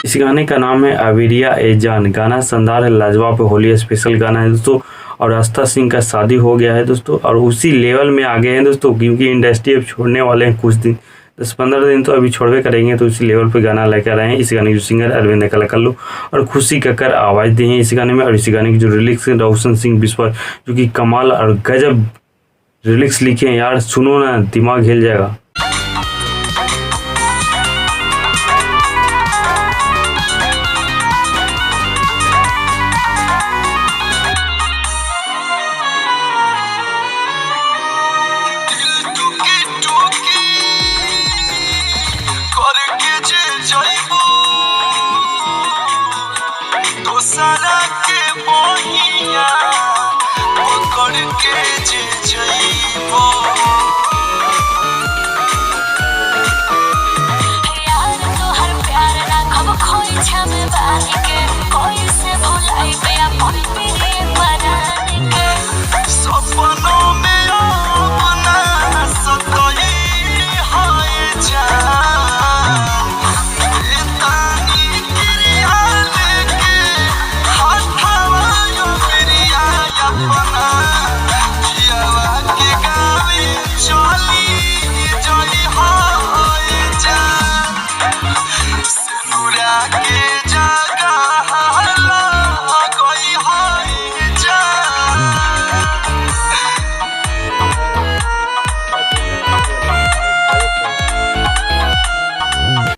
इस गाने का नाम है अविरिया ए जान। गाना शानदार है, लाजवाब है, होली स्पेशल गाना है दोस्तों। और आस्था सिंह का शादी हो गया है दोस्तों, और उसी लेवल में आ गए हैं दोस्तों, क्योंकि इंडस्ट्री अब छोड़ने वाले हैं कुछ दिन, 10-15 दिन तो अभी छोड़वे करेंगे। तो उसी लेवल पे गाना लेकर आए हैं। इस गाने की सिंगर अरविंद कलाकल्लू और खुशी कक्कर आवाज़ दी है इस गाने में। और इस गाने की जो लिरिक्स है रोशन सिंह विश्वास, जो कि कमाल और गजब लिरिक्स लिखे हैं यार, सुनो ना दिमाग हिल जाएगा।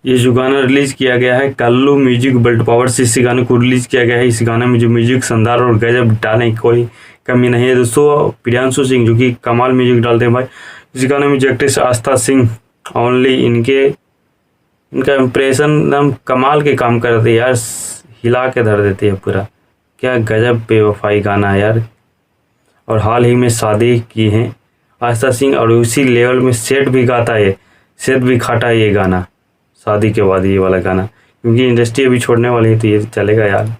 ये जो गाना रिलीज किया गया है कल्लू म्यूजिक वर्ल्ड पावर से इस गाने को रिलीज किया गया है। इस गाने में जो म्यूजिक शानदार और गजब डालने की कोई कमी नहीं है दोस्तों। प्रियांशु सिंह जो कि कमाल म्यूजिक डालते हैं भाई। इस गाने में जो एक्ट्रेस आस्था सिंह ओनली इनका इम्प्रेशन एकदम कमाल के काम करते हैं यार, हिला के धर देती है पूरा। क्या गजब बेवफाई गाना है यार। और हाल ही में शादी की है आस्था सिंह, और उसी लेवल में सेट भी गाता है, सेट भी खाटा है ये गाना शादी के बाद, ये वाला गाना, क्योंकि इंडस्ट्री अभी छोड़ने वाली है तो ये चलेगा यार,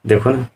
देखो ना।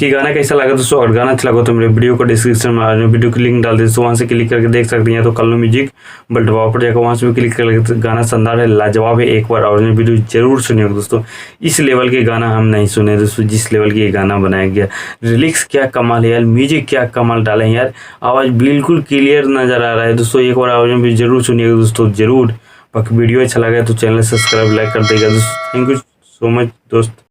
कि गाना कैसा लगा दोस्तों, और गाना अच्छा लगा तो मेरे वीडियो को डिस्क्रिप्शन में वीडियो की लिंक डाल दे दोस्तों, वहाँ से क्लिक करके देख सकते हैं। तो कल्लू म्यूजिक वर्ल्ड पावर पर जाकर वहाँ से भी क्लिक करके, गाना शानदार है, लाजवाब है। एक बार ओरिजिनल वीडियो जरूर सुनिएगा दोस्तों। इस लेवल के गाना हम नहीं सुने दोस्तों, जिस लेवल की ये गाना बनाया गया। लिरिक्स क्या कमाल है यार, म्यूजिक क्या कमाल डाले हैं यार, आवाज़ बिल्कुल क्लियर नज़र आ रहा है दोस्तों। एक बार ओरिजिनल वीडियो जरूर सुनिएगा दोस्तों, जरूर। बाकी वीडियो अच्छा लगा तो चैनल सब्सक्राइब लाइक कर देगा दोस्तों। थैंक यू सो मच दोस्त।